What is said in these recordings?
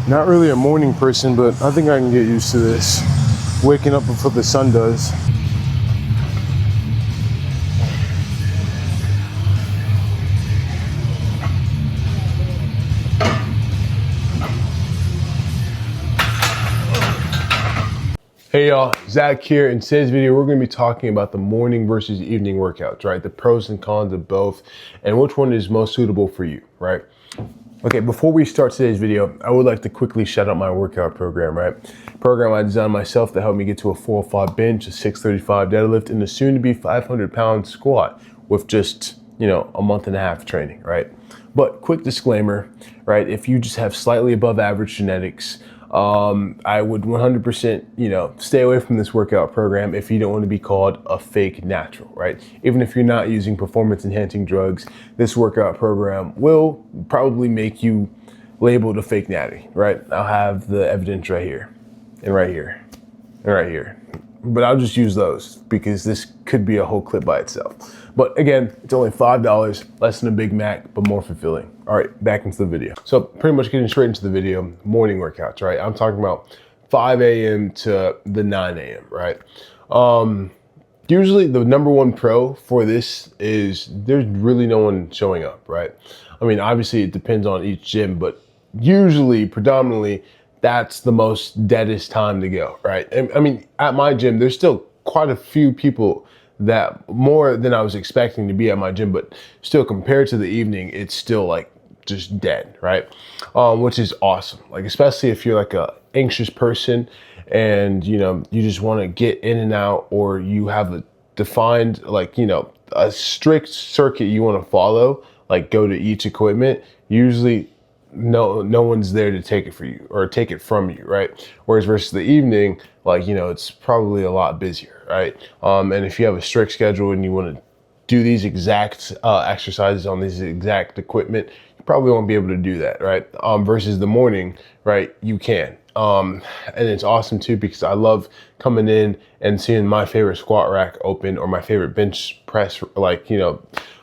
Not really a morning person, but I think I can get used to this. Waking up before the sun does. Hey y'all, Zach here. In today's video, we're going to be talking about the morning versus evening workouts, right? The pros and cons of both, and which one is most suitable for you, right? Okay, before we start today's video, I would like to quickly shout out my workout program, right? Program I designed myself to help me get to a 405 bench, a 635 deadlift, and a soon-to-be 500-pound squat with just, a month and a half training, right? But quick disclaimer, right? If you just have slightly above average genetics, I would 100%, stay away from this workout program if you don't want to be called a fake natural, right? Even if you're not using performance enhancing drugs, this workout program will probably make you labeled a fake natty, right? I'll have the evidence right here and right here and right here. But I'll just use those because this could be a whole clip by itself. But again, it's only $5, less than a Big Mac, but more fulfilling. All right, back into the video. So pretty much getting straight into the video, morning workouts, right? I'm talking about 5 a.m. to the 9 a.m., right? Usually the number one pro for this is there's really no one showing up, right? I mean, obviously it depends on each gym, but usually, predominantly, that's the most deadest time to go, right? And I mean, at my gym, there's still quite a few people that more than I was expecting to be at my gym, but still compared to the evening, it's still like just dead, right? Which is awesome. Like, especially if you're like a anxious person and, you just want to get in and out, or you have a defined, a strict circuit you want to follow, like go to each equipment, usually no one's there to take it for you or take it from you, right? Whereas versus the evening, it's probably a lot busier, right? And if you have a strict schedule and you want to do these exact exercises on this exact equipment, you probably won't be able to do that, right? Versus the morning, right? You can. And it's awesome too, because I love coming in and seeing my favorite squat rack open or my favorite bench press,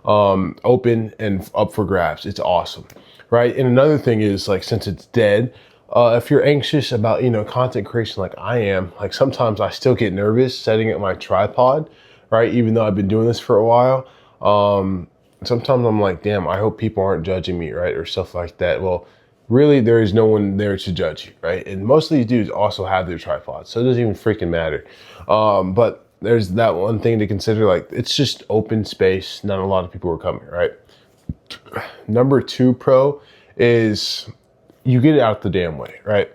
open and up for grabs. It's awesome. Right. And another thing is, since it's dead, if you're anxious about, content creation like I am, sometimes I still get nervous setting up my tripod, right? Even though I've been doing this for a while. Sometimes I'm like, damn, I hope people aren't judging me, right? Or stuff like that. Well, really, there is no one there to judge you, right? And most of these dudes also have their tripods, so it doesn't even freaking matter. But there's that one thing to consider, it's just open space. Not a lot of people are coming, right? Number two pro is you get it out the damn way, right?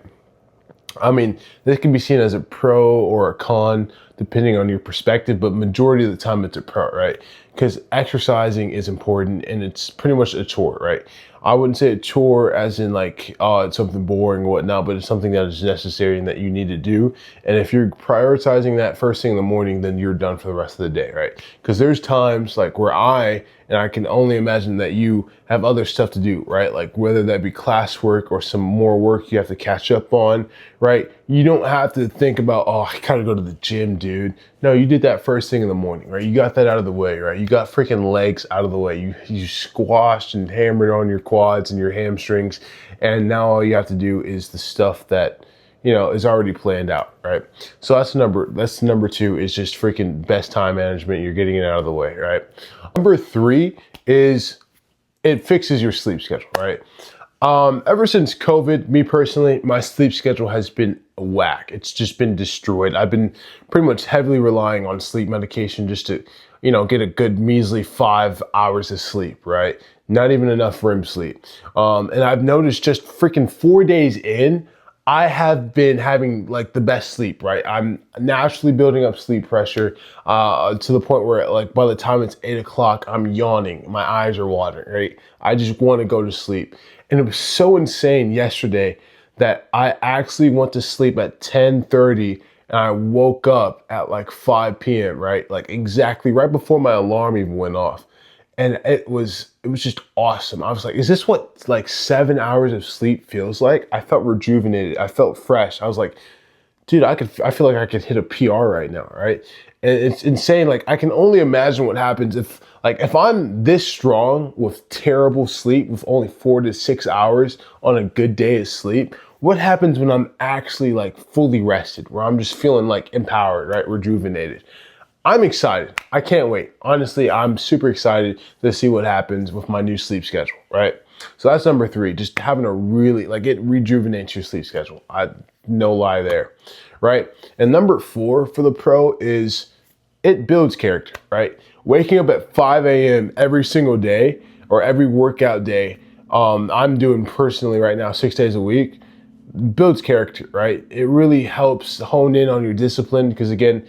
I mean, this can be seen as a pro or a con depending on your perspective, but majority of the time it's a pro, right? Because exercising is important and it's pretty much a chore, right? I wouldn't say a chore as in it's something boring or whatnot, but it's something that is necessary and that you need to do. And if you're prioritizing that first thing in the morning, then you're done for the rest of the day, right? Because there's times where and I can only imagine that you have other stuff to do, right? Like whether that be classwork or some more work you have to catch up on, right? You don't have to think about, oh, I gotta go to the gym, dude. No, you did that first thing in the morning, right? You got that out of the way, right? You got freaking legs out of the way. You squashed and hammered on your quads and your hamstrings. And now all you have to do is the stuff that, is already planned out, right? So that's number two, is just freaking best time management. You're getting it out of the way, right? Number three is it fixes your sleep schedule, right? Ever since COVID, me personally, my sleep schedule has been whack. It's just been destroyed. I've been pretty much heavily relying on sleep medication just to, get a good measly 5 hours of sleep, right? Not even enough REM sleep. And I've noticed just freaking 4 days in, I have been having the best sleep, right? I'm naturally building up sleep pressure to the point where by the time it's 8 o'clock, I'm yawning. My eyes are watering, right? I just want to go to sleep. And it was so insane yesterday that I actually went to sleep at 10:30 and I woke up at 5 p.m., right? Exactly right before my alarm even went off. And it was just awesome. I was like, is this what 7 hours of sleep feels like? I felt rejuvenated. I felt fresh. I was like, dude, I feel like I could hit a PR right now, right? And it's insane. I can only imagine what happens if I'm this strong with terrible sleep, with only 4 to 6 hours on a good day of sleep. what happens when I'm actually like fully rested, where I'm just feeling like empowered, right? Rejuvenated. I'm excited. I can't wait. Honestly, I'm super excited to see what happens with my new sleep schedule, right? So that's number 3, just having a really, like, it rejuvenates your sleep schedule. No lie there, right? And number 4 for the pro is it builds character, right? Waking up at 5 a.m. every single day or every workout day, I'm doing personally right now 6 days a week, builds character, right? It really helps hone in on your discipline because, again,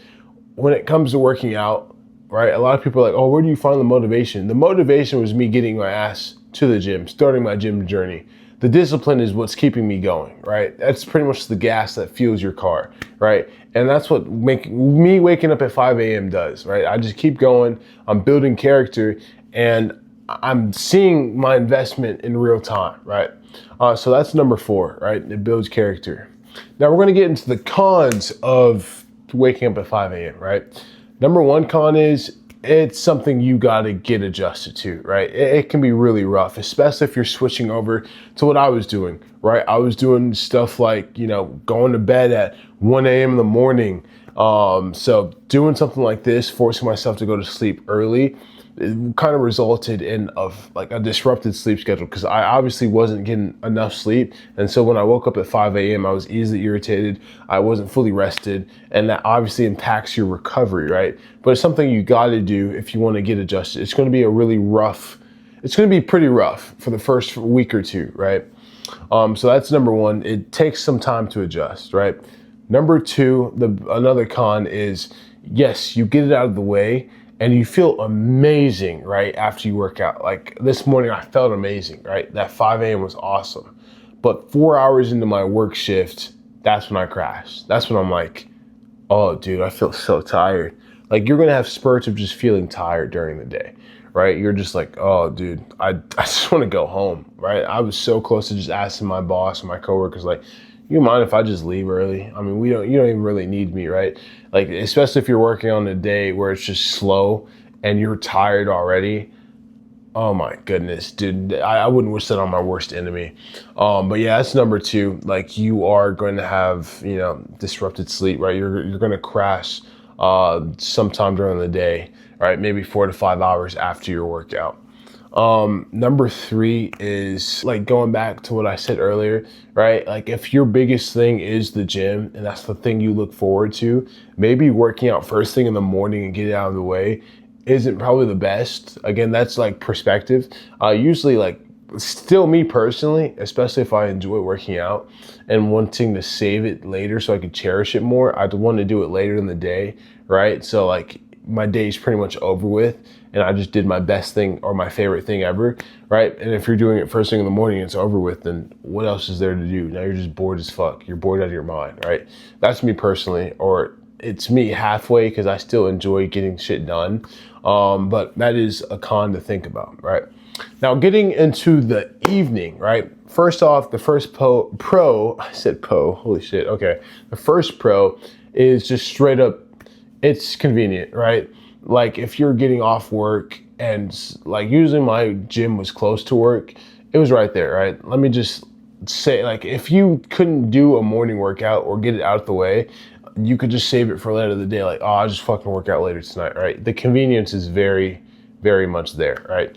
when it comes to working out, right, a lot of people are like, oh, where do you find the motivation? The motivation was me getting my ass to the gym, starting my gym journey. The discipline is what's keeping me going, right? That's pretty much the gas that fuels your car, right? And that's what me waking up at 5 a.m. does, right? I just keep going. I'm building character and I'm seeing my investment in real time, right? So that's number 4, right? It builds character. Now we're going to get into the cons of waking up at 5 a.m., right? Number 1 con is it's something you got to get adjusted to, right? It can be really rough, especially if you're switching over to what I was doing, right? I was doing stuff like, going to bed at 1 a.m. in the morning. So doing something like this, forcing myself to go to sleep early, it kind of resulted in a disrupted sleep schedule because I obviously wasn't getting enough sleep. And so when I woke up at 5 a.m., I was easily irritated. I wasn't fully rested. And that obviously impacts your recovery, right? But it's something you got to do if you want to get adjusted. It's going to be it's going to be pretty rough for the first week or 2, right? So that's number 1. It takes some time to adjust, right? Number 2, another con is, yes, you get it out of the way, and you feel amazing, right, after you work out. Like this morning, I felt amazing, right? That 5 a.m. was awesome. But 4 hours into my work shift, that's when I crashed. That's when I'm like, oh, dude, I feel so tired. Like you're going to have spurts of just feeling tired during the day, right? You're just like, oh, dude, I just want to go home, right? I was so close to just asking my boss and my coworkers, like, you mind if I just leave early? I mean, you don't even really need me, right? Like, especially if you're working on a day where it's just slow and you're tired already. Oh my goodness, dude. I wouldn't wish that on my worst enemy. But yeah, that's number 2. Like you are going to have, disrupted sleep, right? You're going to crash sometime during the day, right? Maybe 4 to 5 hours after your workout. Number 3 is like going back to what I said earlier, right? Like if your biggest thing is the gym and that's the thing you look forward to, maybe working out first thing in the morning and get it out of the way isn't probably the best. Again, that's like perspective. Usually like still me personally, especially if I enjoy working out and wanting to save it later so I could cherish it more, I'd want to do it later in the day, right? So like my day's pretty much over with and I just did my best thing or my favorite thing ever, right? And if you're doing it first thing in the morning and it's over with, then what else is there to do? Now you're just bored as fuck. You're bored out of your mind, right? That's me personally, or it's me halfway because I still enjoy getting shit done. But that is a con to think about, right? Now getting into the evening, right? First off, the first pro, I said pro, holy shit, okay. The first pro is just straight up, it's convenient, right? Like if you're getting off work and like usually my gym was close to work, it was right there, right? Let me just say, like if you couldn't do a morning workout or get it out of the way, you could just save it for later in the day. Like, oh, I'll just fucking work out later tonight, right? The convenience is very, very much there, right?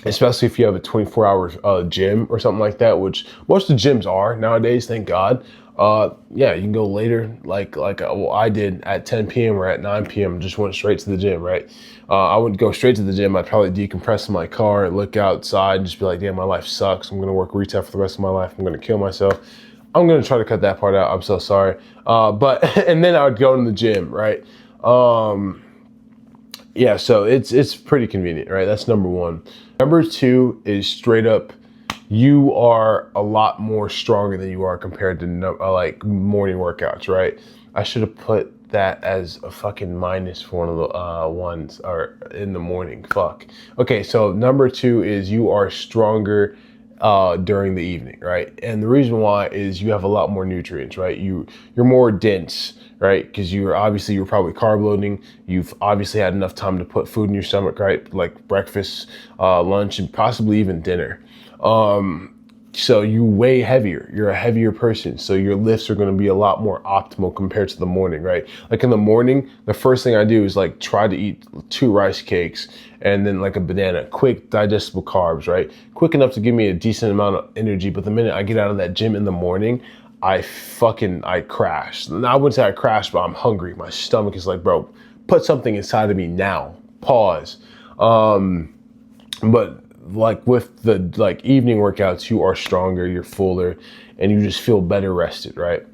Especially if you have a 24-hour gym or something like that, which most of the gyms are nowadays, thank God. Yeah, you can go later, like I did at 10 p.m. or at 9 p.m. Just went straight to the gym, right? I wouldn't go straight to the gym. I'd probably decompress in my car, look outside, and just be like, damn, my life sucks. I'm gonna work retail for the rest of my life. I'm gonna kill myself. I'm gonna try to cut that part out. I'm so sorry. But and then I would go to the gym, right? Yeah, so it's pretty convenient, right? That's number 1. Number 2 is straight up, you are a lot more stronger than you are compared to like morning workouts, right? I should have put that as a fucking minus for one of the ones or in the morning. Fuck. Okay, so number 2 is you are stronger during the evening, right? And the reason why is you have a lot more nutrients, right? You're more dense, right? Because you're probably carb loading. You've obviously had enough time to put food in your stomach, right? Like breakfast, lunch, and possibly even dinner. So you weigh heavier. You're a heavier person. So your lifts are going to be a lot more optimal compared to the morning, right? Like in the morning, the first thing I do is like try to eat 2 rice cakes and then like a banana, quick digestible carbs, right? Quick enough to give me a decent amount of energy. But the minute I get out of that gym in the morning, I crash. And I wouldn't say I crash, but I'm hungry. My stomach is like, bro, put something inside of me now. Pause. But like with the like evening workouts, you are stronger, you're fuller, and you just feel better rested, right?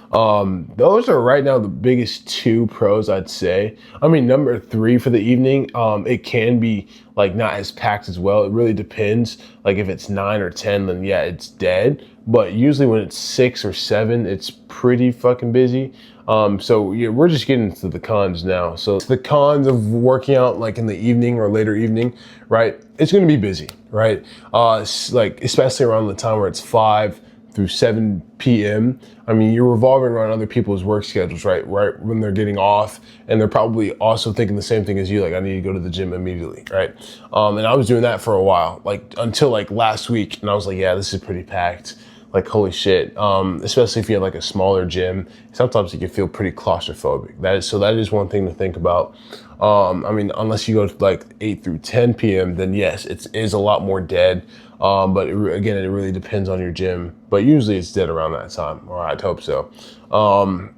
Those are right now the biggest 2 pros I'd say. I mean, number 3 for the evening, it can be like not as packed as well. It really depends. Like if it's 9 or 10, then yeah, it's dead. But usually when it's 6 or 7, it's pretty fucking busy. So yeah, we're just getting to the cons now. So the cons of working out like in the evening or later evening, right? It's going to be busy, right? Like especially around the time where it's 5 through 7 p.m. I mean, you're revolving around other people's work schedules, right? Right when they're getting off, and they're probably also thinking the same thing as you, like I need to go to the gym immediately, right? And I was doing that for a while, like until like last week, and I was like, yeah, this is pretty packed. Like holy shit. Especially if you have like a smaller gym, sometimes you can feel pretty claustrophobic. That is one thing to think about. I mean, unless you go to like 8 through 10 p.m., then yes, it is a lot more dead. But again, it really depends on your gym. But usually it's dead around that time, or I'd hope so.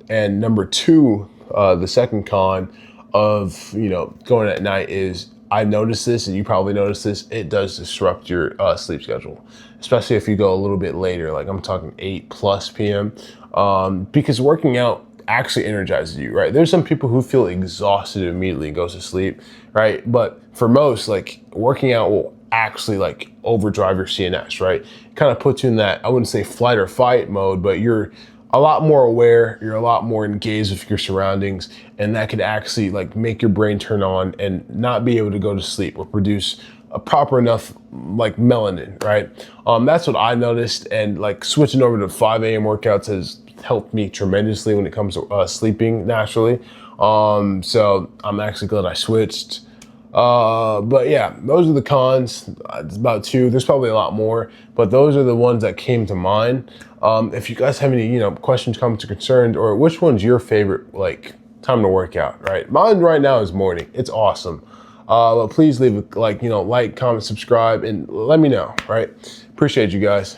And number 2, the second con of going at night is I noticed this, and you probably noticed this. It does disrupt your sleep schedule, especially if you go a little bit later. Like I'm talking 8+ p.m. Because working out actually energizes you, right? There's some people who feel exhausted immediately and goes to sleep, right? But for most, like working out will actually like overdrive your CNS, right? It kind of puts you in that, I wouldn't say flight or fight mode, but you're a lot more aware, you're a lot more engaged with your surroundings, and that could actually like make your brain turn on and not be able to go to sleep or produce a proper enough like melanin, right? That's what I noticed, and like switching over to 5 a.m. workouts has helped me tremendously when it comes to sleeping naturally. So I'm actually glad I switched. But yeah, those are the cons. It's about 2. There's probably a lot more, but those are the ones that came to mind. If you guys have any, questions, comments, or concerns, or which one's your favorite, like time to work out, right? Mine right now is morning. It's awesome. But please leave a like, comment, subscribe, and let me know, right? Appreciate you guys.